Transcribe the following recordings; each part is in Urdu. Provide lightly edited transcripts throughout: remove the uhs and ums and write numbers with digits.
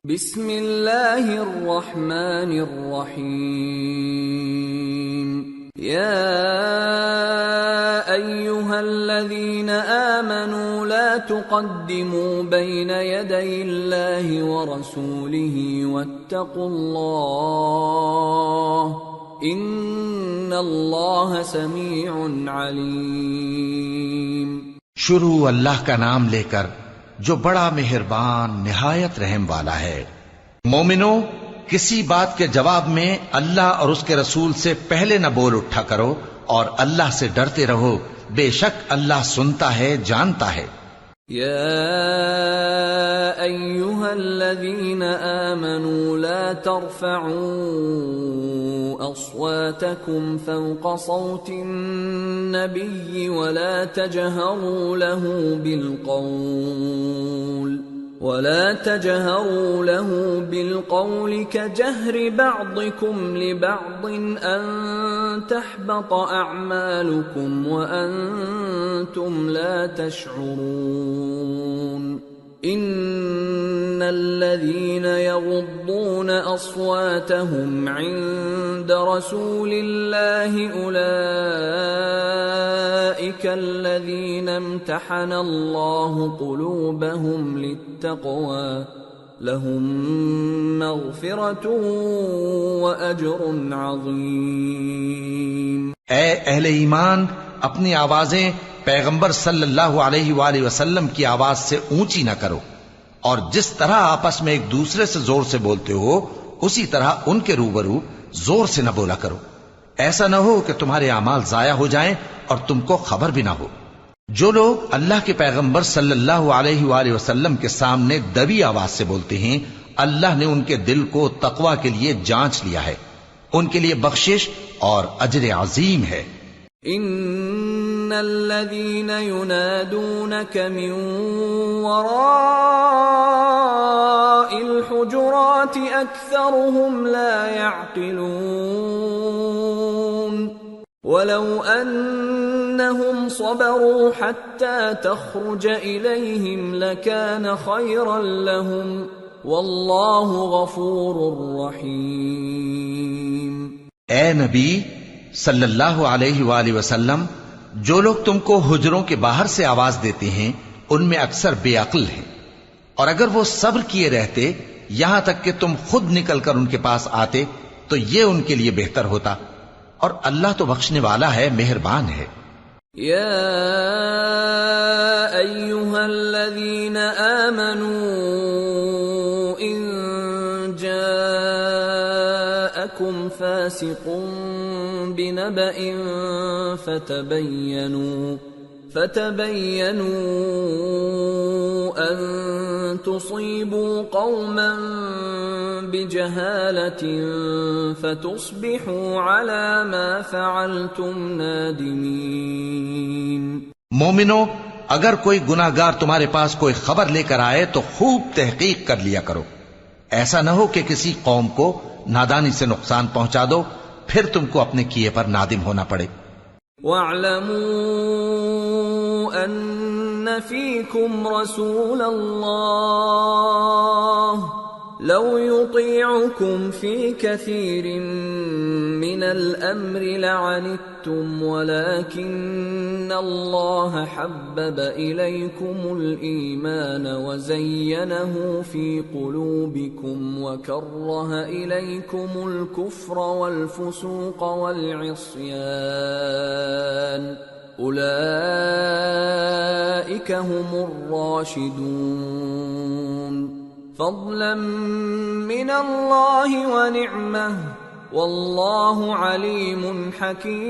بسم اللہ الرحمن الرحیم یا ایہا الذین آمنوا لا تقدموا بین یدی اللہ ورسولہ واتقوا اللہ ان اللہ سمیع علیم۔ شروع اللہ کا نام لے کر جو بڑا مہربان نہایت رحم والا ہے۔ مومنو، کسی بات کے جواب میں اللہ اور اس کے رسول سے پہلے نہ بول اٹھا کرو اور اللہ سے ڈرتے رہو، بے شک اللہ سنتا ہے، جانتا ہے۔ یا ایہا الذین آمنوا لا ترفعوا اصواتکم فوق صوت النبی ولا تجہروا له بالقول كجهر بعضكم لبعض أن تحبط أعمالكم وأنتم لا تشعرون إن الذين يغضون أصواتهم عند رسول الله أولئك الذين امتحن الله قلوبهم للتقوى لهم مغفرة وأجر عظيم۔ اے اہل ایمان، اپنی آوازیں پیغمبر صلی اللہ علیہ وآلہ وسلم کی آواز سے اونچی نہ کرو، اور جس طرح آپس میں ایک دوسرے سے زور سے بولتے ہو اسی طرح ان کے روبرو زور سے نہ بولا کرو، ایسا نہ ہو کہ تمہارے اعمال ضائع ہو جائیں اور تم کو خبر بھی نہ ہو۔ جو لوگ اللہ کے پیغمبر صلی اللہ علیہ وآلہ وسلم کے سامنے دبی آواز سے بولتے ہیں، اللہ نے ان کے دل کو تقوی کے لیے جانچ لیا ہے، ان کے لیے بخشش اور اجر عظیم ہے۔ ان الذين ينادونك من وراء الحجرات اكثرهم لا يعقلون ولو انهم صبروا حتى تخرج اليهم لكان خيرا لهم والله غفور رحيم۔ اے نبی صلی اللہ علیہ وآلہ وسلم، جو لوگ تم کو حجروں کے باہر سے آواز دیتے ہیں ان میں اکثر بے عقل ہیں، اور اگر وہ صبر کیے رہتے یہاں تک کہ تم خود نکل کر ان کے پاس آتے تو یہ ان کے لیے بہتر ہوتا، اور اللہ تو بخشنے والا ہے، مہربان ہے۔ یا ایہا الذین آمنوا ان جاءکم فاسق بنبأ فتبینوا ان تصیبوا قوما بجہالة فتصبحوا على ما فعلتم نادمین۔ مومنو، اگر کوئی گناہگار تمہارے پاس کوئی خبر لے کر آئے تو خوب تحقیق کر لیا کرو، ایسا نہ ہو کہ کسی قوم کو نادانی سے نقصان پہنچا دو پھر تم کو اپنے کیے پر نادم ہونا پڑے۔ وَاعْلَمُوا أَنَّ فِيكُمْ رَسُولَ اللَّهِ لَوْ يُطِيعُكُمْ فِي كَثِيرٍ مِّنَ الْأَمْرِ لَعَنِتُّمْ وَلَكِنَّ اللَّهَ حَبَّبَ إِلَيْكُمُ الْإِيمَانَ وَزَيَّنَهُ فِي قُلُوبِكُمْ وَكَرَّهَ إِلَيْكُمُ الْكُفْرَ وَالْفُسُوقَ وَالْعِصْيَانَ أُولَئِكَ هُمُ الرَّاشِدُونَ فضلا من اللہ ونعمہ واللہ علیم حکیم۔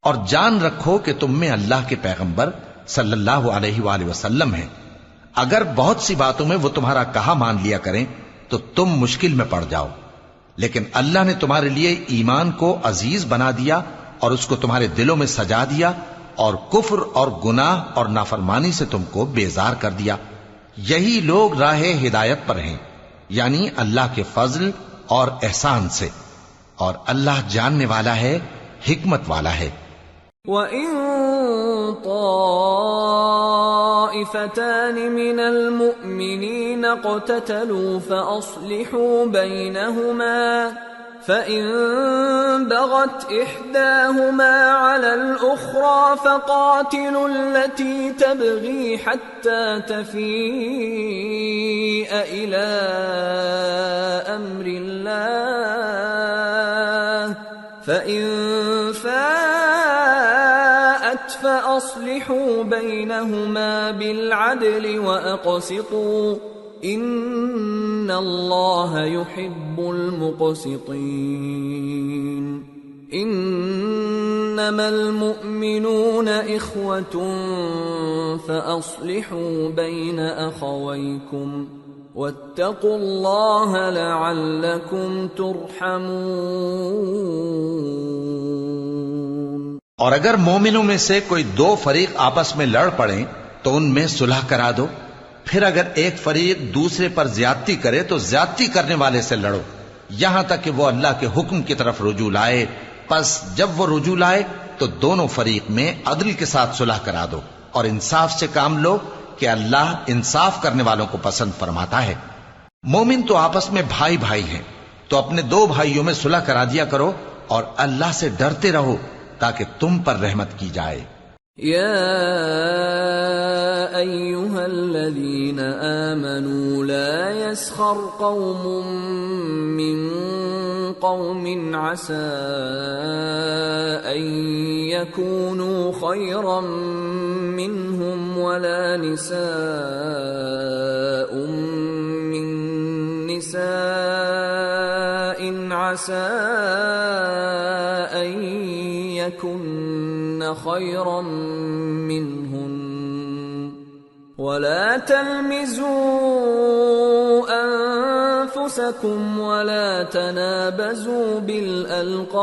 اور جان رکھو کہ تم میں اللہ کے پیغمبر صلی اللہ علیہ وآلہ وسلم ہیں، اگر بہت سی باتوں میں وہ تمہارا کہا مان لیا کریں تو تم مشکل میں پڑ جاؤ، لیکن اللہ نے تمہارے لیے ایمان کو عزیز بنا دیا اور اس کو تمہارے دلوں میں سجا دیا، اور کفر اور گناہ اور نافرمانی سے تم کو بیزار کر دیا۔ یہی لوگ راہ ہدایت پر ہیں، یعنی اللہ کے فضل اور احسان سے، اور اللہ جاننے والا ہے، حکمت والا ہے۔ وَإِن طائفتان من المؤمنين اقتتلوا فأصلحوا بينهما فإن بغت إحداهما على الأخرى فقاتلوا التي تبغي حتى تفيء إلى أمر الله فإن فاءت فأصلحوا بينهما بالعدل وأقسطوا إن الله يحب المقسطين إنما المؤمنون إخوة فأصلحوا بين أخويكم واتقوا الله لعلكم ترحمون۔ اور اگر مومنوں میں سے کوئی دو فریق آپس میں لڑ پڑیں تو ان میں صلح کرا دو، پھر اگر ایک فریق دوسرے پر زیادتی کرے تو زیادتی کرنے والے سے لڑو یہاں تک کہ وہ اللہ کے حکم کی طرف رجوع لائے، پس جب وہ رجوع لائے تو دونوں فریق میں عدل کے ساتھ صلح کرا دو اور انصاف سے کام لو کہ اللہ انصاف کرنے والوں کو پسند فرماتا ہے۔ مومن تو آپس میں بھائی بھائی ہیں، تو اپنے دو بھائیوں میں صلح کرا دیا کرو اور اللہ سے ڈرتے رہو تاکہ تم پر رحمت کی جائے۔ يا أيها الذين آمنوا لا يسخر قوم من قوم عسى أن يكونوا خيرا منهم ولا نساء من نساء عسى أن يكن خيرا منهن ولا تلمزوا أنفسكم ولا تنابزوا بالألقاب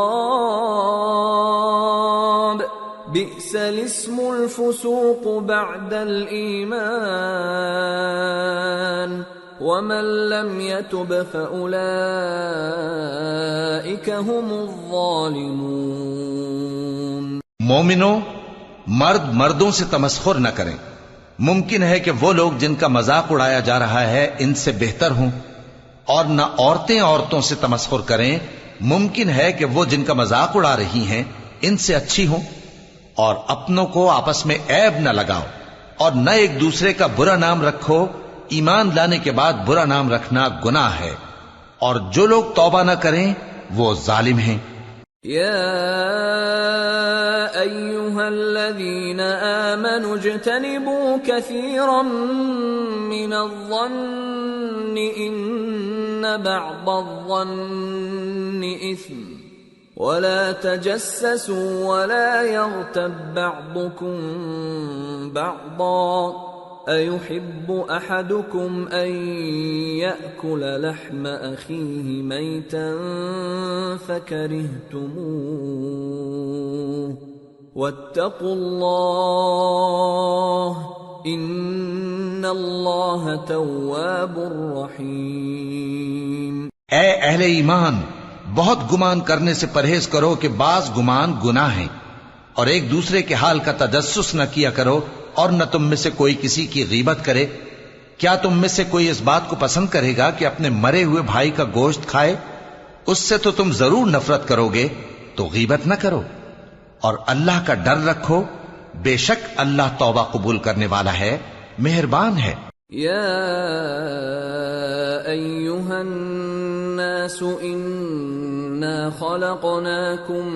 بئس الاسم الفسوق بعد الإيمان ومن لم يتب فأولئك هم الظالمون۔ مومنوں، مرد مردوں سے تمسخر نہ کریں۔ ممکن ہے کہ وہ لوگ جن کا مذاق اڑایا جا رہا ہے ان سے بہتر ہوں، اور نہ عورتیں عورتوں سے تمسخر کریں۔ ممکن ہے کہ وہ جن کا مذاق اڑا رہی ہیں ان سے اچھی ہوں۔ اور اپنوں کو آپس میں عیب نہ لگاؤ اور نہ ایک دوسرے کا برا نام رکھو۔ ایمان لانے کے بعد برا نام رکھنا گناہ ہے، اور جو لوگ توبہ نہ کریں وہ ظالم ہیں۔ يا أيها الذين آمنوا اجتنبوا كثيرا من الظن إن بعض الظن إثم ولا تجسسوا ولا يغتب بعضكم بعضا أيحب أحدكم أن يأكل لحم أخيه ميتا فكرهتموه واتقوا الله إن الله تواب رحيم۔ اے اہل ایمان، بہت گمان کرنے سے پرہیز کرو کہ بعض گمان گناہ ہیں، اور ایک دوسرے کے حال کا تجسس نہ کیا کرو، اور نہ تم میں سے کوئی کسی کی غیبت کرے۔ کیا تم میں سے کوئی اس بات کو پسند کرے گا کہ اپنے مرے ہوئے بھائی کا گوشت کھائے؟ اس سے تو تم ضرور نفرت کرو گے، تو غیبت نہ کرو، اور اللہ کا ڈر رکھو، بے شک اللہ توبہ قبول کرنے والا ہے، مہربان ہے۔ یا ایھا الناس انا خلقناکم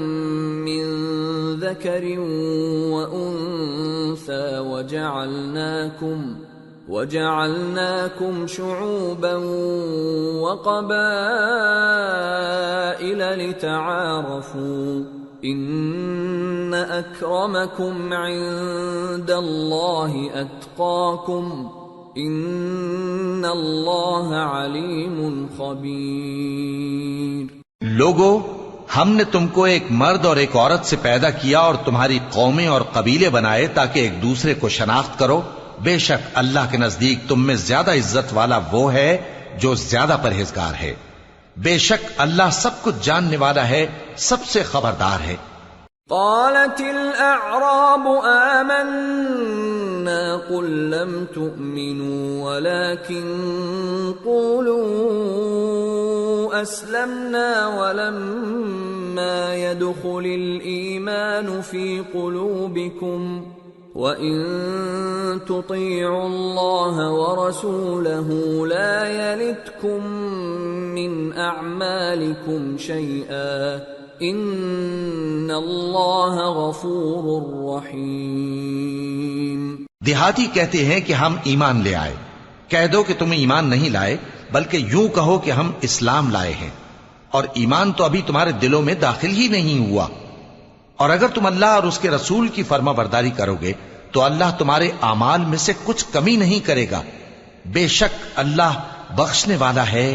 من ذکر وانثى وجعلناكم شعوبا وقبائل لتعارفوا ان اکرمکم عند اللہ اتقاکم ان اللہ علیم خبیر۔ لوگو، ہم نے تم کو ایک مرد اور ایک عورت سے پیدا کیا اور تمہاری قومیں اور قبیلے بنائے تاکہ ایک دوسرے کو شناخت کرو۔ بے شک اللہ کے نزدیک تم میں زیادہ عزت والا وہ ہے جو زیادہ پرہیزگار ہے۔ بے شک اللہ سب کچھ جاننے والا ہے، سب سے خبردار ہے۔ قالت الأعراب آمنا قل لم تؤمنوا ولكن قولوا أسلمنا ولما يدخل الإيمان في قلوبكم وَإِن تُطِيعُوا اللَّهَ وَرَسُولَهُ لَا يَلِتْكُم مِّنْ أَعْمَالِكُمْ شَيْئًا إِنَّ اللَّهَ غَفُورٌ رَّحِيمٌ۔ دیہاتی کہتے ہیں کہ ہم ایمان لے آئے۔ کہہ دو کہ تم ایمان نہیں لائے بلکہ یوں کہو کہ ہم اسلام لائے ہیں، اور ایمان تو ابھی تمہارے دلوں میں داخل ہی نہیں ہوا۔ اور اگر تم اللہ اور اس کے رسول کی فرما برداری کرو گے تو اللہ تمہارے اعمال میں سے کچھ کمی نہیں کرے گا، بے شک اللہ بخشنے والا ہے،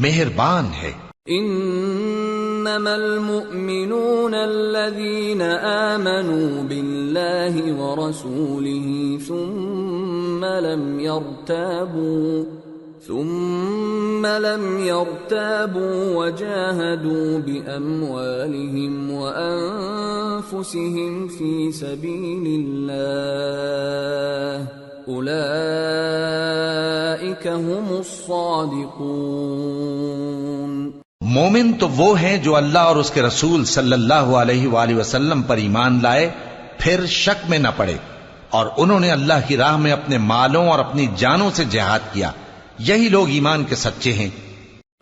مہربان ہے۔ انما المؤمنون الذين آمنوا بالله ورسوله ثم لم يرتابوا وجاهدوا بأموالهم وأنفسهم في سبيل الله أولئك هم الصادقون۔ مومن تو وہ ہیں جو اللہ اور اس کے رسول صلی اللہ علیہ وآلہ وسلم پر ایمان لائے پھر شک میں نہ پڑے، اور انہوں نے اللہ کی راہ میں اپنے مالوں اور اپنی جانوں سے جہاد کیا، یہی لوگ ایمان کے سچے ہیں۔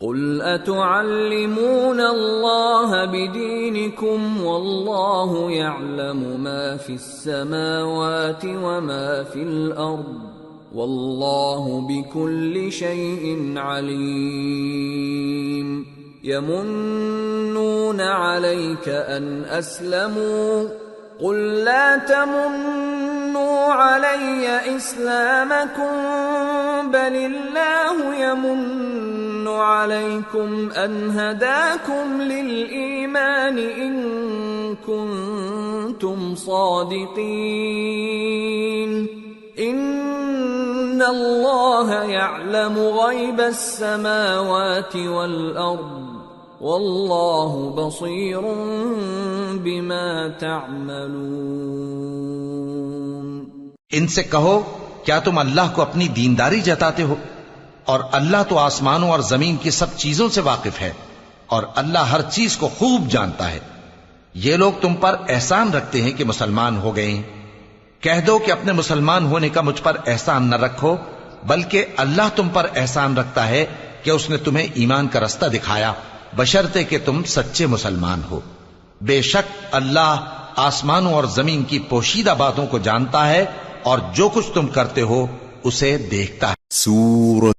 قل اتعلمون اللہ بدینکم واللہ یعلم ما فی السماوات وما فی الارض واللہ بکل شیء علیم۔ یمنون علیک ان اسلموا قل لا تمنوا علی اسلامکم بل اللہ یمن علیکم ان ہداکم للایمان ان کنتم صادقین۔ ان اللہ یعلم غیب السماوات والارض واللہ بصیر بما تعملون۔ ان سے کہو کیا تم اللہ کو اپنی دینداری جتاتے ہو؟ اور اللہ تو آسمانوں اور زمین کی سب چیزوں سے واقف ہے، اور اللہ ہر چیز کو خوب جانتا ہے۔ یہ لوگ تم پر احسان رکھتے ہیں کہ مسلمان ہو گئے ہیں۔ کہہ دو کہ اپنے مسلمان ہونے کا مجھ پر احسان نہ رکھو، بلکہ اللہ تم پر احسان رکھتا ہے کہ اس نے تمہیں ایمان کا رستہ دکھایا، بشرطے کہ تم سچے مسلمان ہو۔ بے شک اللہ آسمانوں اور زمین کی پوشیدہ باتوں کو جانتا ہے، اور جو کچھ تم کرتے ہو اسے دیکھتا ہے۔